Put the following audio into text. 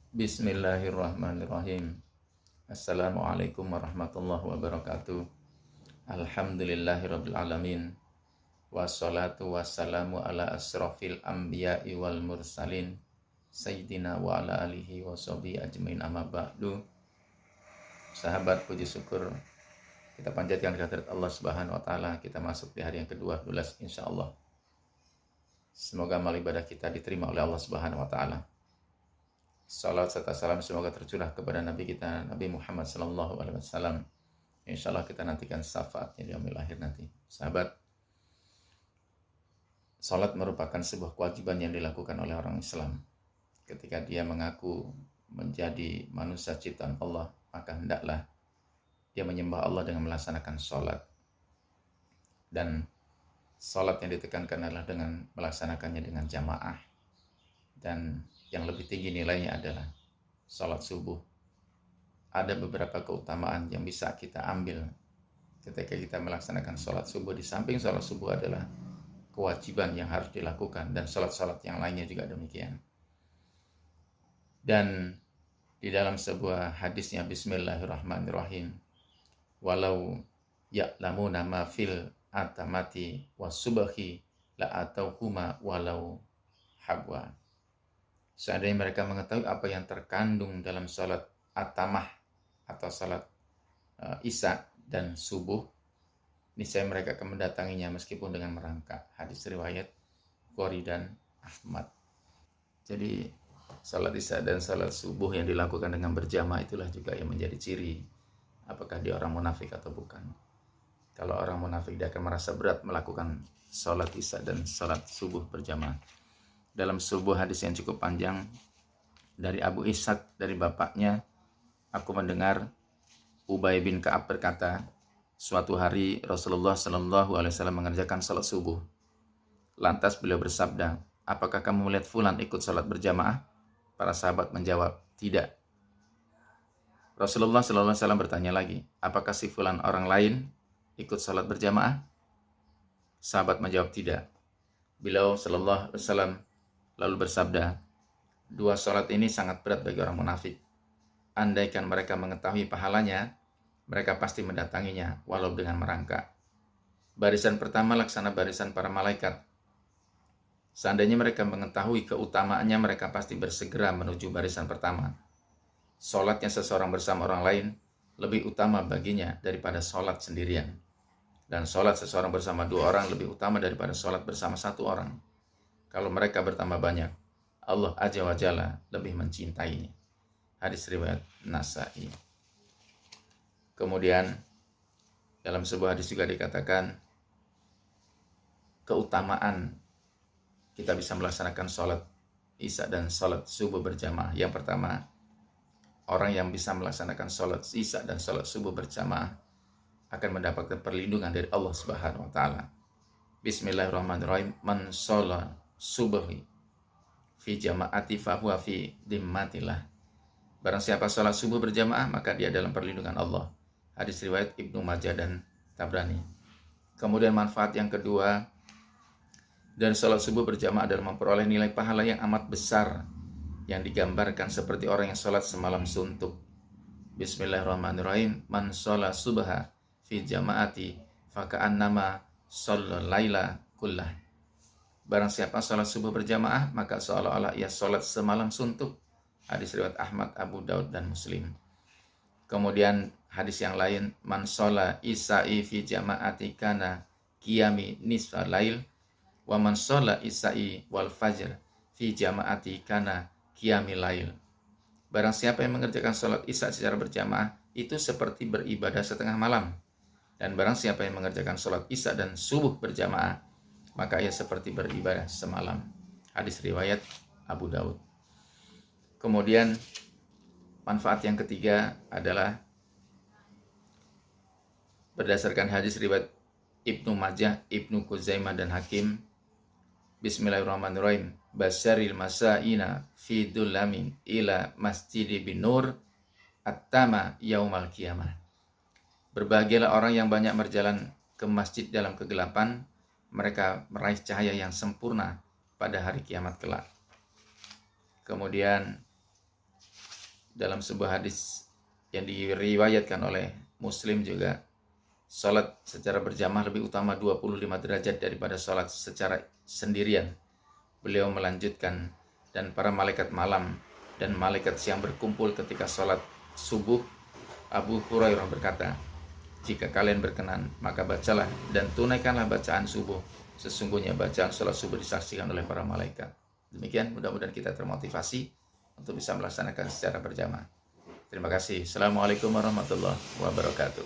Bismillahirrahmanirrahim. Assalamualaikum warahmatullahi wabarakatuh. Alhamdulillahirabbil alamin. Wassalatu wassalamu ala asrofil anbiya'i wal mursalin sayyidina wa ala alihi wa sahbihi ajmain amma ba'du. Sahabat, puji syukur kita panjatkan kehadirat Allah Subhanahu wa taala. Kita masuk di hari yang ke-12 insyaallah. Semoga amal ibadah kita diterima oleh Allah Subhanahu wa taala. Salat serta salam semoga tercurah kepada Nabi kita, Nabi Muhammad sallallahu alaihi wasallam. Insyaallah kita nantikan syafaatnya di yaumil akhir nanti. Sahabat, salat merupakan sebuah kewajiban yang dilakukan oleh orang Islam. Ketika dia mengaku menjadi manusia ciptaan Allah, maka hendaklah dia menyembah Allah dengan melaksanakan salat. Dan salat yang ditekankan adalah dengan melaksanakannya dengan jamaah. Dan yang lebih tinggi nilainya adalah salat subuh. Ada beberapa keutamaan yang bisa kita ambil ketika kita melaksanakan salat subuh. Di samping salat subuh adalah kewajiban yang harus dilakukan, dan salat-salat yang lainnya juga demikian. Dan di dalam sebuah hadisnya, Bismillahirrahmanirrahim, walau ya'lamuna ma fil atamati wasubahi la atauhuma walau habwa. Seandainya mereka mengetahui apa yang terkandung dalam salat atamah atau salat isya dan subuh, niscaya mereka akan mendatanginya meskipun dengan merangkak. Hadis riwayat Bukhari dan Ahmad. Jadi salat isya dan salat subuh yang dilakukan dengan berjamaah itulah juga yang menjadi ciri apakah dia orang munafik atau bukan. Kalau orang munafik, dia akan merasa berat melakukan salat isya dan salat subuh berjamaah. Dalam sebuah hadis yang cukup panjang dari Abu Ishaq, dari bapaknya, aku mendengar Ubay bin Ka'ab berkata, suatu hari Rasulullah Shallallahu Alaihi Wasallam mengerjakan salat subuh. Lantas beliau bersabda, apakah kamu melihat fulan ikut salat berjamaah? Para sahabat menjawab, tidak. Rasulullah Shallallahu Alaihi Wasallam bertanya lagi, apakah si fulan orang lain ikut salat berjamaah? Sahabat menjawab tidak. Beliau Shallallahu Alaihi Wasallam lalu bersabda, dua salat ini sangat berat bagi orang munafik. Andaikan mereka mengetahui pahalanya, mereka pasti mendatanginya walau dengan merangkak. Barisan pertama laksana barisan para malaikat. Seandainya mereka mengetahui keutamaannya, mereka pasti bersegera menuju barisan pertama. Salatnya seseorang bersama orang lain lebih utama baginya daripada salat sendirian. Dan salat seseorang bersama dua orang lebih utama daripada salat bersama satu orang. Kalau mereka bertambah banyak, Allah Azza wa Jalla lebih mencintainya. Hadis riwayat Nasa'i. Kemudian dalam sebuah hadis juga dikatakan keutamaan kita bisa melaksanakan salat isya dan salat subuh berjamaah. Yang pertama, orang yang bisa melaksanakan salat isya dan salat subuh berjamaah akan mendapatkan perlindungan dari Allah Subhanahu wa taala. Bismillahirrahmanirrahim. Man shalla subhi fi jama'ati fahuwa fi dhimmatillah. Barang siapa salat subuh berjamaah, maka dia dalam perlindungan Allah. Hadis riwayat Ibnu Majah dan Tabrani. Kemudian manfaat yang kedua dari salat subuh berjamaah adalah memperoleh nilai pahala yang amat besar, yang digambarkan seperti orang yang salat semalam suntuk. Bismillahirrahmanirrahim. Man shalla subha fi jama'ati faka'annama shalla laila kullah. Barang siapa salat subuh berjamaah, maka seolah-olah ia salat semalam suntuk. Hadis riwayat Ahmad, Abu Daud dan Muslim. Kemudian hadis yang lain, man shalla isya'i fi jama'ati kana qiyami nisfa lail wa man shalla isya'i wal fajr fi jama'ati kana qiyami lail. Barang siapa yang mengerjakan salat isya secara berjamaah, itu seperti beribadah setengah malam. Dan barang siapa yang mengerjakan salat isya dan subuh berjamaah, maka ia seperti beribadah semalam. Hadis riwayat Abu Daud. Kemudian manfaat yang ketiga adalah berdasarkan hadis riwayat Ibnu Majah, Ibnu Khuzaimah dan Hakim. Bismillahirrahmanirrahim. Basyaril masaina fi dulamin ila masjidi bin nur at-tama yaumal qiyamah. Berbahagialah orang yang banyak berjalan ke masjid dalam kegelapan, mereka meraih cahaya yang sempurna pada hari kiamat kelak. Kemudian dalam sebuah hadis yang diriwayatkan oleh Muslim juga, sholat secara berjamaah lebih utama 25 derajat daripada sholat secara sendirian. Beliau melanjutkan, dan para malaikat malam dan malaikat siang berkumpul ketika sholat subuh. Abu Hurairah berkata, jika kalian berkenan, maka bacalah dan tunaikanlah bacaan subuh. Sesungguhnya bacaan sholat subuh disaksikan oleh para malaikat. Demikian, mudah-mudahan kita termotivasi untuk bisa melaksanakan secara berjamaah. Terima kasih. Assalamualaikum warahmatullahi wabarakatuh.